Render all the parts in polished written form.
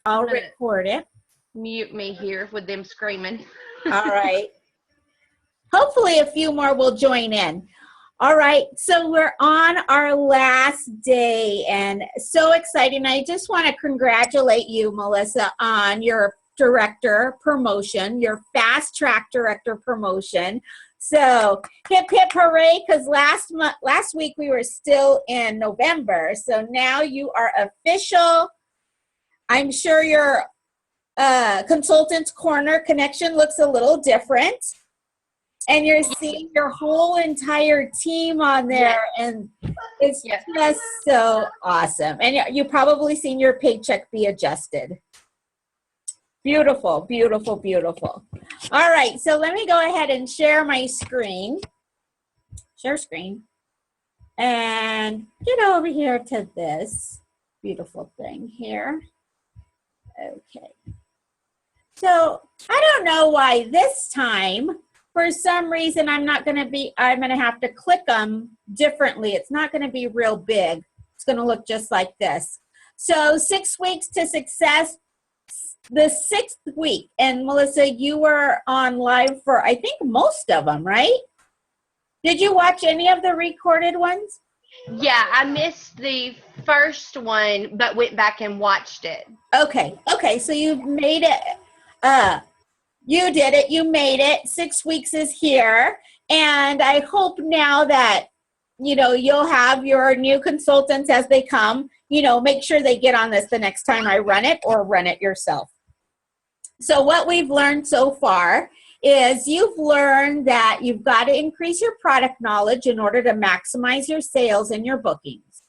I'll record it. Mute me here with them screaming. All right. Hopefully a few more will join in. All right, so we're on our last day and so exciting. I just want to congratulate you, Melissa, on your director promotion, your fast track director promotion. So hip hip hooray, because last week we were still in November. So now you are official. I'm sure your Consultant's Corner connection looks a little different. And you're seeing your whole entire team on there, and it's just so awesome. And you've probably seen your paycheck be adjusted. Beautiful, beautiful, beautiful. All right, so let me go ahead and share my screen. Share screen. And get over here to this beautiful thing here. Okay. So I don't know why this time, for some reason, I'm going to have to click them differently. It's not going to be real big. It's going to look just like this. So 6 weeks to success, the 6th week. And Melissa, you were on live for, I think, most of them, right? Did you watch any of the recorded ones? Yeah, I missed the first one, but went back and watched it. Okay. Okay. So you've made it. You did it. You made it. 6 weeks is here. And I hope now that, you'll have your new consultants as they come, make sure they get on this the next time I run it, or run it yourself. So what we've learned so far is you've learned that you've got to increase your product knowledge in order to maximize your sales and your bookings.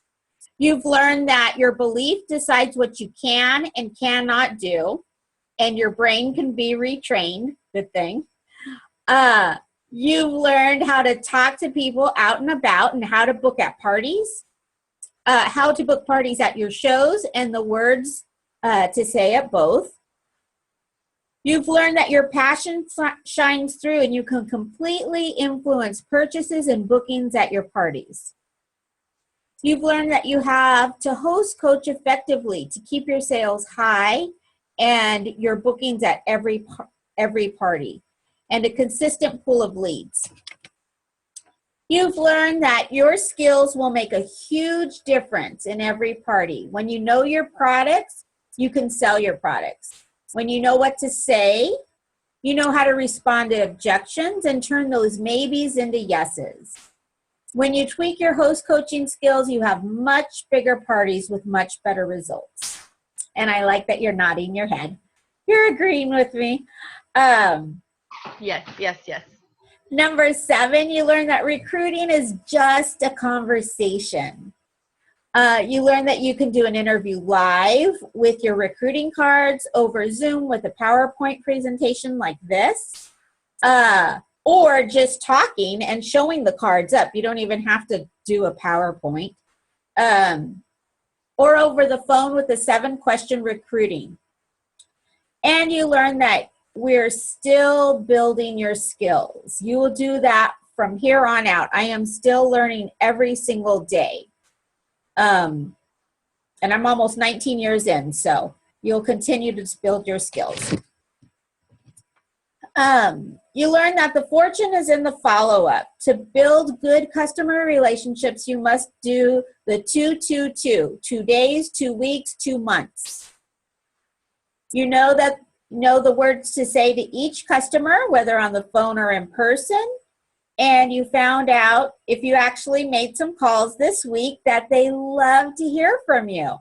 You've learned that your belief decides what you can and cannot do. And your brain can be retrained, good thing. You've learned how to talk to people out and about and how to book at parties, how to book parties at your shows, and the words to say at both. You've learned that your passion shines through and you can completely influence purchases and bookings at your parties. You've learned that you have to host coach effectively to keep your sales high and your bookings at every party, and a consistent pool of leads. You've learned that your skills will make a huge difference in every party. When you know your products, you can sell your products. When you know what to say, you know how to respond to objections and turn those maybes into yeses. When you tweak your host coaching skills, you have much bigger parties with much better results. And I like that you're nodding your head. You're agreeing with me. Yes. Number 7, you learn that recruiting is just a conversation. You learn that you can do an interview live with your recruiting cards over Zoom with a PowerPoint presentation like this, or just talking and showing the cards up. You don't even have to do a PowerPoint. Or over the phone with a 7-question recruiting. And you learn that we're still building your skills. You will do that from here on out. I am still learning every single day. And I'm almost 19 years in, so you'll continue to build your skills. You learn that the fortune is in the follow-up. To build good customer relationships, you must do the 2-2-2, 2 days, 2 weeks, 2 months. You know the words to say to each customer, whether on the phone or in person. And you found out, if you actually made some calls this week, that they love to hear from you.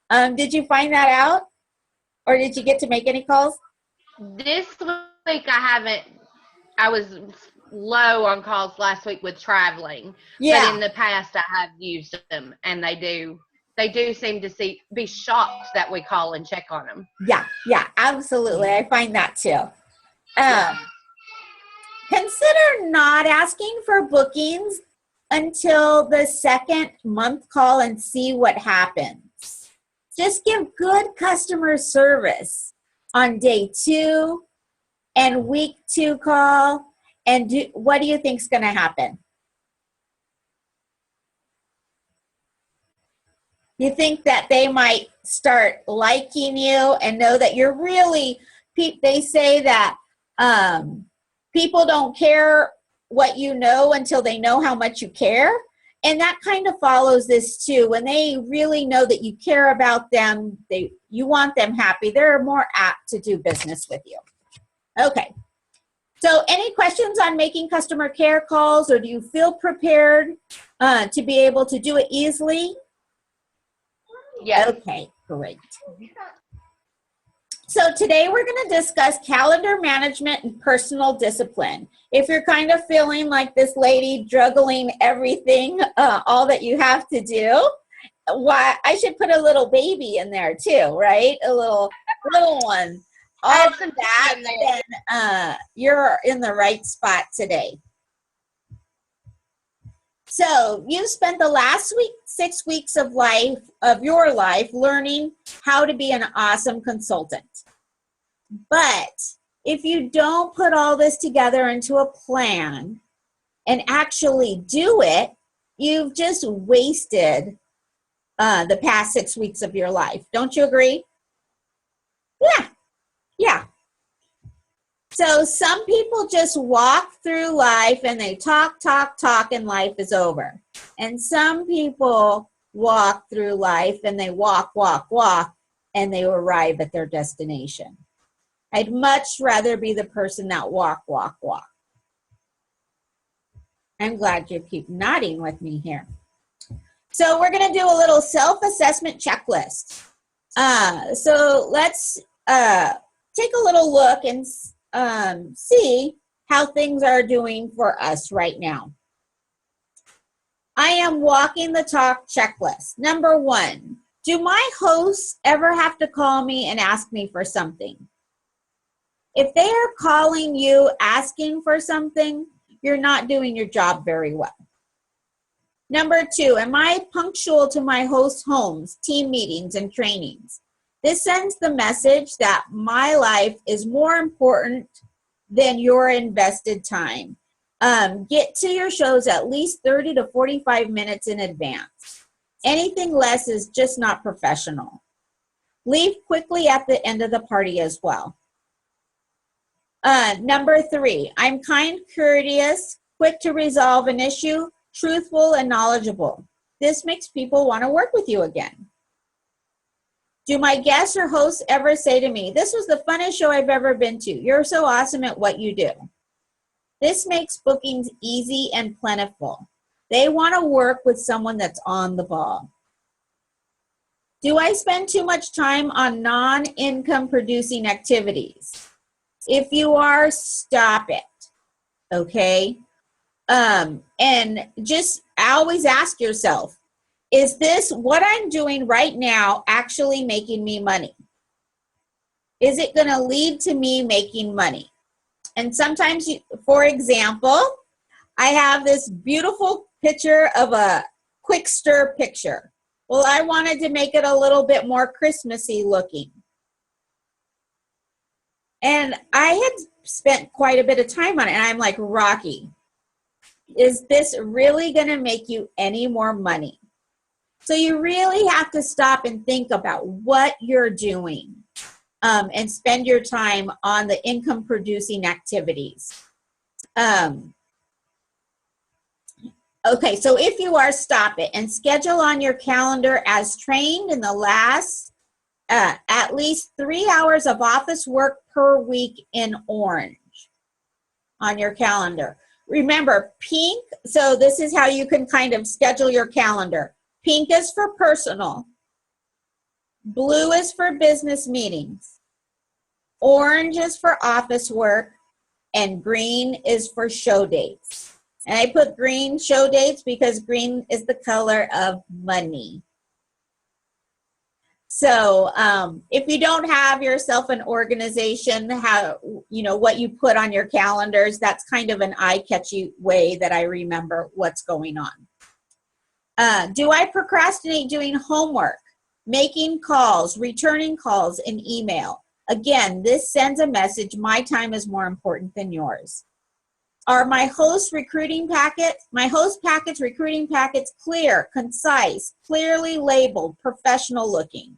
Did you find that out? Or did you get to make any calls? This week I haven't. I was low on calls last week with traveling. Yeah. But in the past I have used them, and they do seem to be shocked that we call and check on them. Yeah, absolutely. I find that too. Consider not asking for bookings until the 2nd month call and see what happens. Just give good customer service on day 2 and week 2 call, and what do you think is going to happen? You think that they might start liking you and know that you're really, they say that people don't care what you know until they know how much you care. And that kind of follows this too. When they really know that you care about them, you want them happy, they're more apt to do business with you. Okay. So any questions on making customer care calls, or do you feel prepared to be able to do it easily? Yes. Okay, great. So today we're going to discuss calendar management and personal discipline. If you're kind of feeling like this lady juggling everything, all that you have to do, why I should put a little baby in there too, right? A little one. All of that, then you're in the right spot today. So you spent the last 6 weeks of your life learning how to be an awesome consultant. But if you don't put all this together into a plan and actually do it, you've just wasted the past 6 weeks of your life. Don't you agree? Yeah. So some people just walk through life and they talk, and life is over. And some people walk through life and they walk, and they arrive at their destination. I'd much rather be the person that walk. I'm glad you keep nodding with me here. So we're going to do a little self-assessment checklist. So let's take a little look and see how things are doing for us right now. I am walking the talk checklist. Number 1, do my hosts ever have to call me and ask me for something? If they are calling you asking for something, you're not doing your job very well. Number 2, am I punctual to my hosts' homes, team meetings, and trainings? This sends the message that my life is more important than your invested time. Get to your shows at least 30 to 45 minutes in advance. Anything less is just not professional. Leave quickly at the end of the party as well. Number 3, I'm kind, courteous, quick to resolve an issue, truthful, and knowledgeable. This makes people want to work with you again. Do my guests or hosts ever say to me, this was the funnest show I've ever been to. You're so awesome at what you do. This makes bookings easy and plentiful. They want to work with someone that's on the ball. Do I spend too much time on non-income producing activities? If you are, stop it, okay? And just always ask yourself, is this what I'm doing right now actually making me money? Is it going to lead to me making money? And sometimes, for example, I have this beautiful picture of a quick stir picture. Well, I wanted to make it a little bit more Christmassy looking. And I had spent quite a bit of time on it. And I'm like, Rocky, is this really going to make you any more money? So you really have to stop and think about what you're doing and spend your time on the income producing activities. Okay, so if you are, stop it and schedule on your calendar as trained in the last at least 3 hours of office work per week in orange on your calendar. Remember, pink, so this is how you can kind of schedule your calendar. Pink is for personal. Blue is for business meetings. Orange is for office work. And green is for show dates. And I put green show dates because green is the color of money. So if you don't have yourself an organization, what you put on your calendars, that's kind of an eye-catchy way that I remember what's going on. Do I procrastinate doing homework, making calls, returning calls, and email? Again, this sends a message, my time is more important than yours. Are my host packets, recruiting packets clear, concise, clearly labeled, professional looking?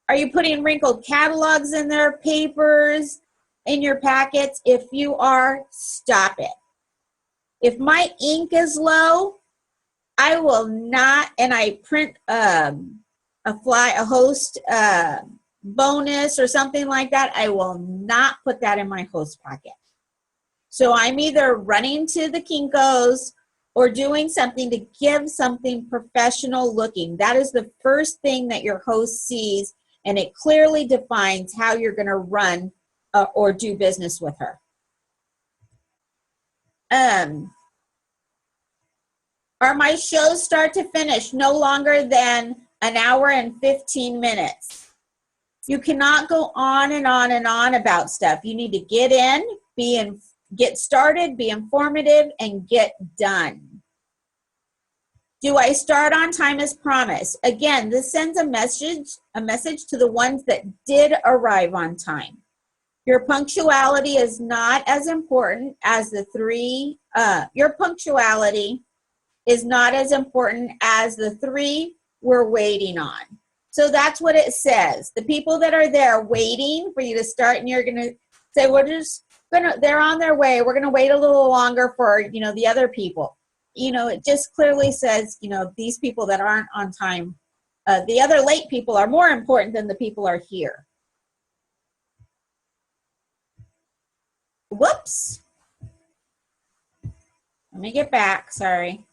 Are you putting wrinkled catalogs in their papers, in your packets? If you are, stop it. If my ink is low, I will not, and I print a host bonus or something like that, I will not put that in my host packet. So I'm either running to the Kinko's or doing something to give something professional looking. That is the first thing that your host sees, and it clearly defines how you're going to run or do business with her. Are my shows start to finish no longer than an hour and 15 minutes? You cannot go on and on and on about stuff. You need to get in, get started, be informative, and get done. Do I start on time as promised? Again, this sends a message to the ones that did arrive on time. Your punctuality is not as important as the three we're waiting on. So that's what it says. The people that are there waiting for you to start, and you're going to say, they're on their way. We're going to wait a little longer for, the other people. It just clearly says, these people that aren't on time, the other late people are more important than the people are here. Whoops. Let me get back. Sorry.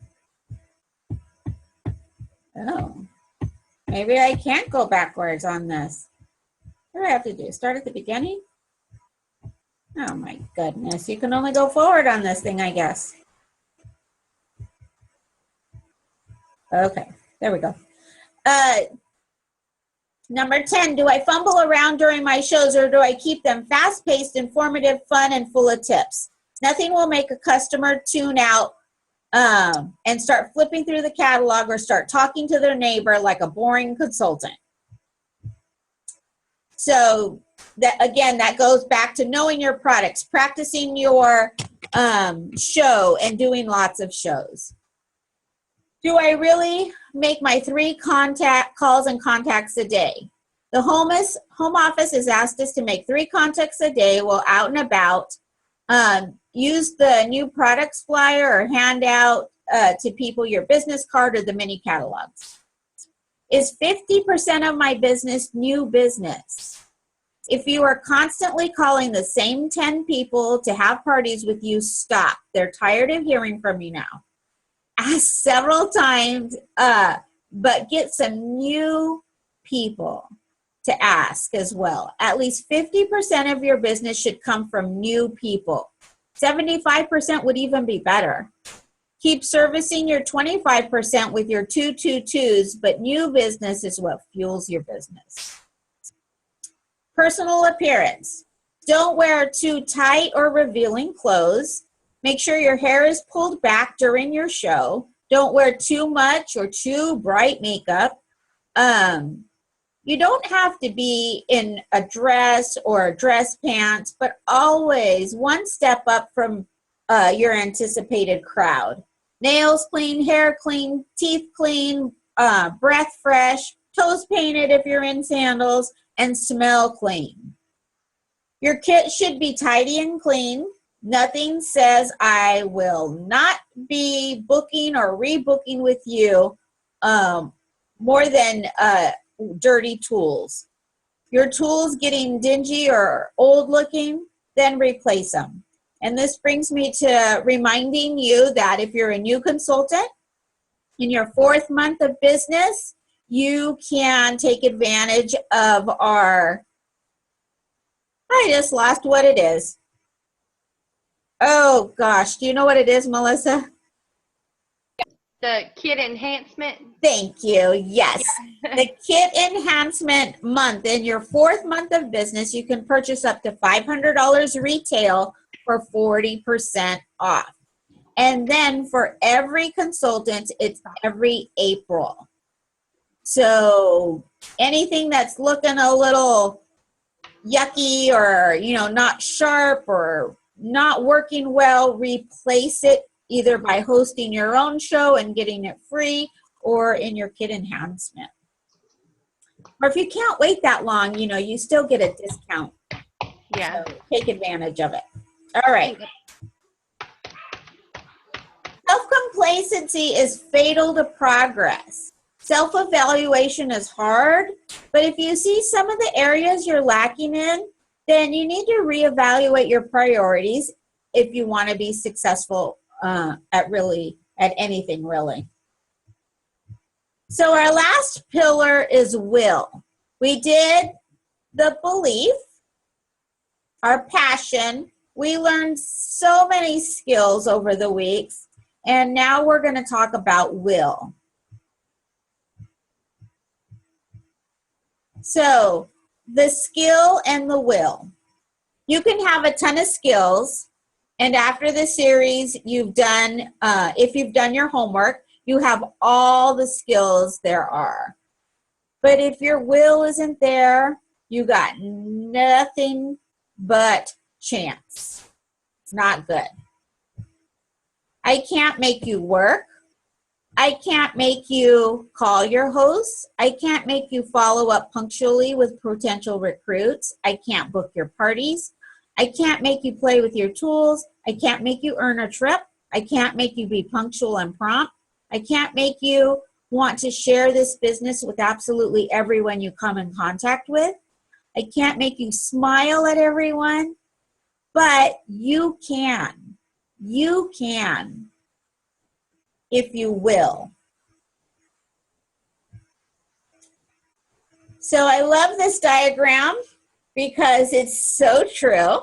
Oh, maybe I can't go backwards on this. What do I have to do? Start at the beginning? Oh my goodness. You can only go forward on this thing, I guess. Okay, there we go. Number 10, do I fumble around during my shows, or do I keep them fast-paced, informative, fun, and full of tips? Nothing will make a customer tune out and start flipping through the catalog or start talking to their neighbor like a boring consultant. So that goes back to knowing your products, practicing your show, and doing lots of shows. Do I really make my 3 calls and contacts a day? The home office has asked us to make 3 contacts a day while out and about. Use the new products flyer or hand out to people your business card or the mini catalogs. Is 50% of my business new business? If you are constantly calling the same 10 people to have parties with you, stop. They're tired of hearing from you now. Ask several times, but get some new people to ask as well. At least 50% of your business should come from new people. 75% would even be better. Keep servicing your 25% with your 222s, but new business is what fuels your business. Personal appearance. Don't wear too tight or revealing clothes. Make sure your hair is pulled back during your show. Don't wear too much or too bright makeup. You don't have to be in a dress or dress pants, but always one step up from your anticipated crowd. Nails clean, hair clean, teeth clean, breath fresh, toes painted if you're in sandals, and smell clean. Your kit should be tidy and clean. Nothing says I will not be booking or rebooking with you more than dirty tools. Your tools getting dingy or old looking, then replace them. And this brings me to reminding you that if you're a new consultant in your 4th month of business, you can take advantage of I just lost what it is. Oh gosh, do you know what it is, Melissa? The kit enhancement. Thank you. Yes. The kit enhancement month. In your 4th month of business, you can purchase up to $500 retail for 40% off. And then for every consultant, it's every April. So anything that's looking a little yucky or, not sharp or not working well, replace it either by hosting your own show and getting it free or in your kid enhancement. Or if you can't wait that long, you still get a discount. Yeah. So take advantage of it. All right. Self-complacency is fatal to progress. Self-evaluation is hard, but if you see some of the areas you're lacking in, then you need to reevaluate your priorities if you want to be successful at anything really. So our last pillar is will. We did the belief, our passion. We learned so many skills over the weeks, and now we're going to talk about will. So the skill and the will. You can have a ton of skills, and after the series you've done, if you've done your homework, you have all the skills there are. But if your will isn't there, you got nothing but chance. It's not good. I can't make you work. I can't make you call your hosts. I can't make you follow up punctually with potential recruits. I can't book your parties. I can't make you play with your tools. I can't make you earn a trip. I can't make you be punctual and prompt. I can't make you want to share this business with absolutely everyone you come in contact with. I can't make you smile at everyone, but you can. You can, if you will. So I love this diagram because it's so true.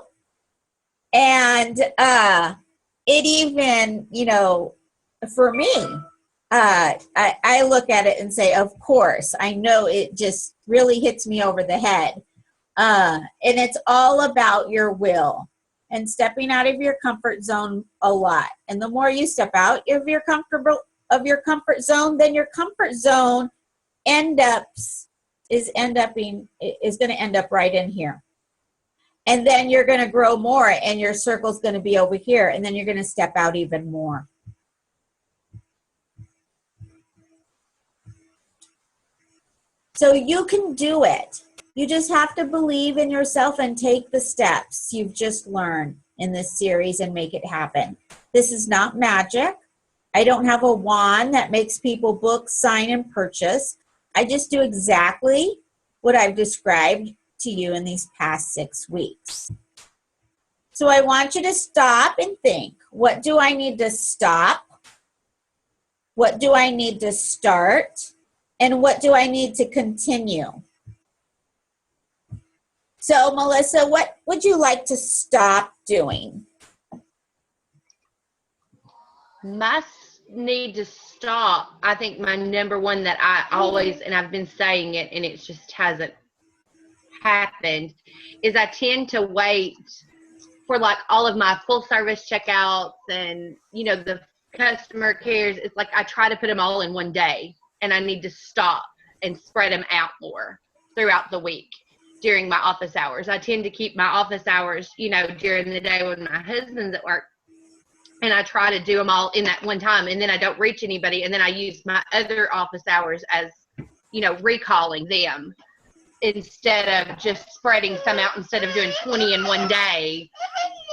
And it even, for me, I look at it and say, of course, I know it just really hits me over the head. And it's all about your will and stepping out of your comfort zone a lot. And the more you step out of your comfort zone, then your comfort zone is going to end up right in here. And then you're going to grow more, and your circle's going to be over here, and then you're going to step out even more. So you can do it. You just have to believe in yourself and take the steps you've just learned in this series and make it happen. This is not magic. I don't have a wand that makes people book, sign, and purchase. I just do exactly what I've described to you in these past 6 weeks. So I want you to stop and think, what do I need to stop? What do I need to start? And what do I need to continue? So Melissa, what would you like to stop doing? Need to stop. I think my number one that I always, and I've been saying it and it just hasn't happened, is I tend to wait for like all of my full service checkouts and the customer cares. It's like I try to put them all in one day, and I need to stop and spread them out more throughout the week during my office hours. I tend to keep my office hours during the day when my husband's at work, and I try to do them all in that one time, and then I don't reach anybody, and then I use my other office hours as recalling them instead of just spreading some out. Instead of doing 20 in one day,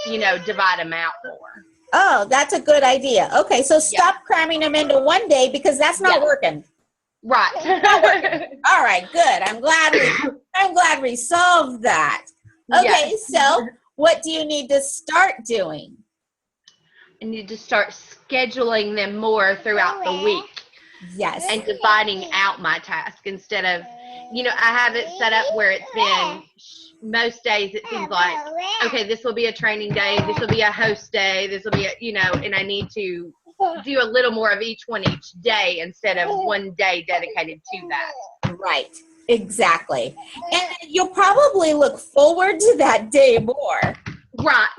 divide them out more. Oh, that's a good idea. Okay, so stop cramming them into one day because that's not working. Right. Not working. All right, good. I'm glad we solved that. Okay, so what do you need to start doing? I need to start scheduling them more throughout the week. Yes. And dividing out my task instead of, I have it set up where it's been most days it seems like, okay, this will be a training day, this will be a host day, this will be and I need to do a little more of each one each day instead of one day dedicated to that. Right. Exactly. And you'll probably look forward to that day more. Right.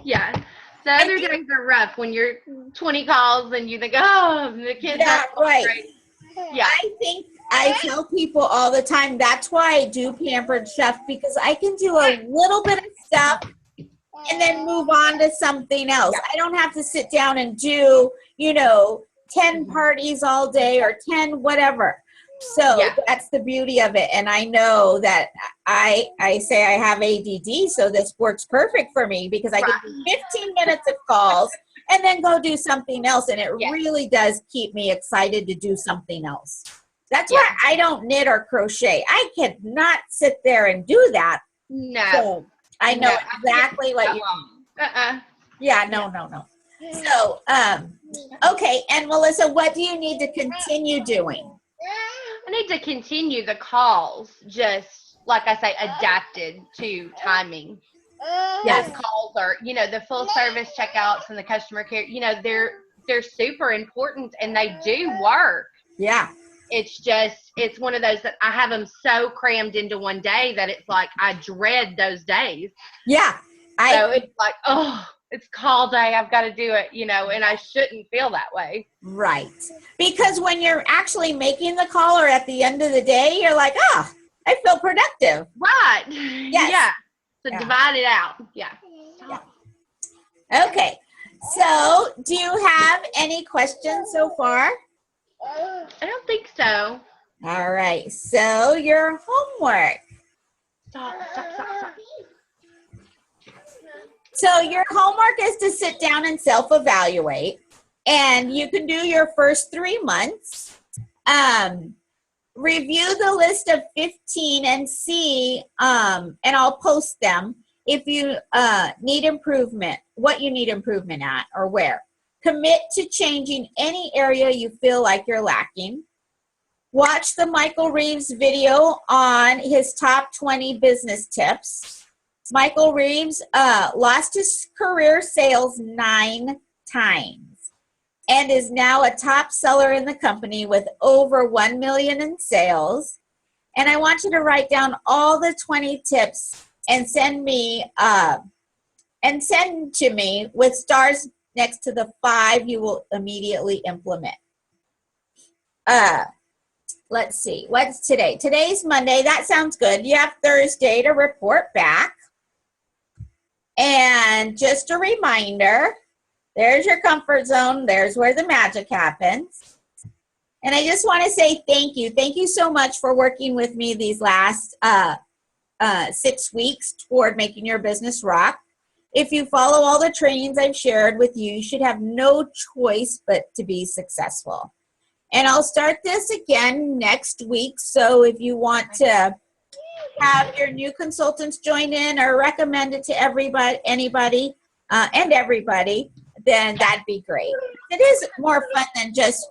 Yeah. The other days are rough when you're 20 calls and you think, oh, the kids are right. great. Yeah. I think I tell people all the time, that's why I do Pampered Chef, because I can do a little bit of stuff and then move on to something else. I don't have to sit down and do, 10 parties all day or 10 whatever. So that's the beauty of it. And I know that I say I have ADD, so this works perfect for me because I can do 15 minutes of calls and then go do something else. And it really does keep me excited to do something else. That's why I don't knit or crochet. I cannot sit there and do that. No. So I know exactly what you mean. Yeah, no. So, okay. And Melissa, what do you need to continue doing? I need to continue the calls, just like I say, adapted to timing. Those calls are, the full service checkouts and the customer care, they're super important and they do work. Yeah. It's one of those that I have them so crammed into one day that it's like I dread those days. Yeah. So it's like, it's call day. I've got to do it, and I shouldn't feel that way. Right. Because when you're actually making the call or at the end of the day, you're like, I feel productive. Right. Yes. Yeah. So divide it out. Yeah. Okay. So do you have any questions so far? I don't think so. All right. So your homework. Stop. So your homework is to sit down and self-evaluate, and you can do your first 3 months. Review the list of 15 and see, and I'll post them if you need improvement, what you need improvement at or where. Commit to changing any area you feel like you're lacking. Watch the Michael Reeves video on his top 20 business tips. Michael Reeves lost his career sales 9 times and is now a top seller in the company with over 1 million in sales. And I want you to write down all the 20 tips and send to me with stars next to the 5 you will immediately implement. Let's see, what's today? Today's Monday. That sounds good. You have Thursday to report back. And just a reminder, there's your comfort zone. There's where the magic happens. And I just want to say thank you. Thank you so much for working with me these last 6 weeks toward making your business rock. If you follow all the trainings I've shared with you, you should have no choice but to be successful. And I'll start this again next week. So if you want to have your new consultants join in or recommend it to anybody, then that'd be great. It is more fun than just,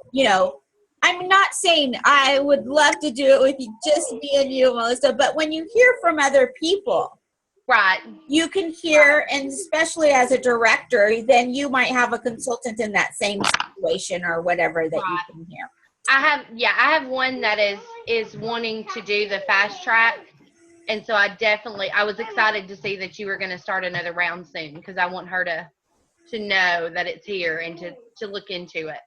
I'm not saying I would love to do it with just me and you, Melissa, but when you hear from other people, right, you can hear, and especially as a director, then you might have a consultant in that same situation or whatever that you can hear. I have one that is wanting to do the fast track. And so I was excited to see that you were going to start another round soon because I want her to know that it's here and to look into it.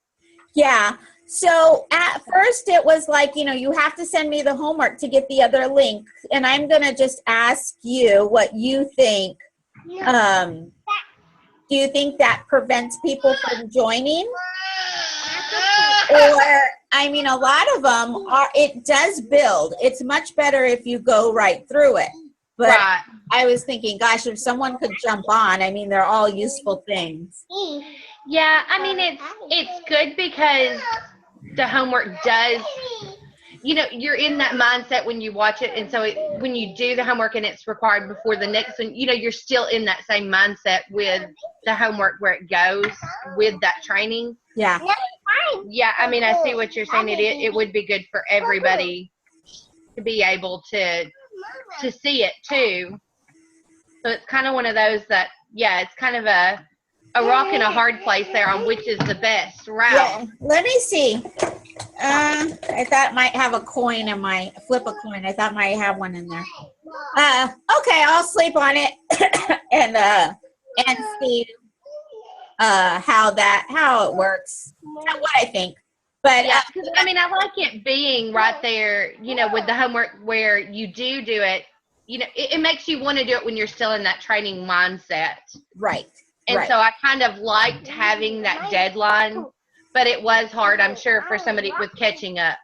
Yeah. So at first it was like, you have to send me the homework to get the other link. And I'm going to just ask you what you think. Do you think that prevents people from joining? Or, a lot of them it does build. It's much better if you go right through it. But I was thinking, gosh, if someone could jump on, they're all useful things. Yeah, it's good because the homework does, you're in that mindset when you watch it. And so when you do the homework and it's required before the next one, you're still in that same mindset with the homework where it goes with that training. Yeah. Yeah, I see what you're saying. It would be good for everybody to be able to see it too. So it's kind of one of those that, it's kind of a rock and a hard place there on which is the best route. Yeah. Let me see. I thought I might have a coin in flip a coin. I thought I might have one in there. Okay, I'll sleep on it and see how it works. What I think. But Yeah, because I mean, I like it being right there, you know, with the homework where you do it. You know, it makes you want to do it when you're still in that training mindset. right, And right. so I kind of liked having that deadline, but it was hard, I'm sure, for somebody with catching up.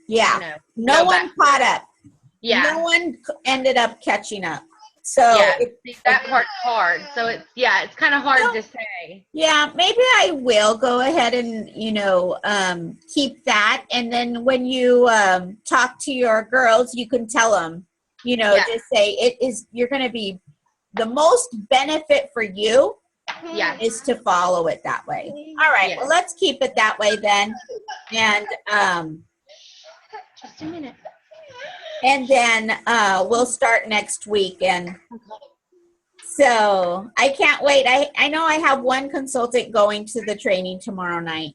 Yeah. You know, No go one back. caught up. Yeah. No one ended up catching up. So Yeah, see, that part's hard. So it's kind of hard to say. yeah, maybe I will go ahead and, keep that. And then when you talk to your girls, you can tell them, Yeah. just say you're going to be the most benefit for you Yeah. is to follow it that way. All right. Yeah. Well, let's keep it that way then. And, Just a minute. and then we'll start next week. And so I can't wait. I know I have one consultant going to the training tomorrow night.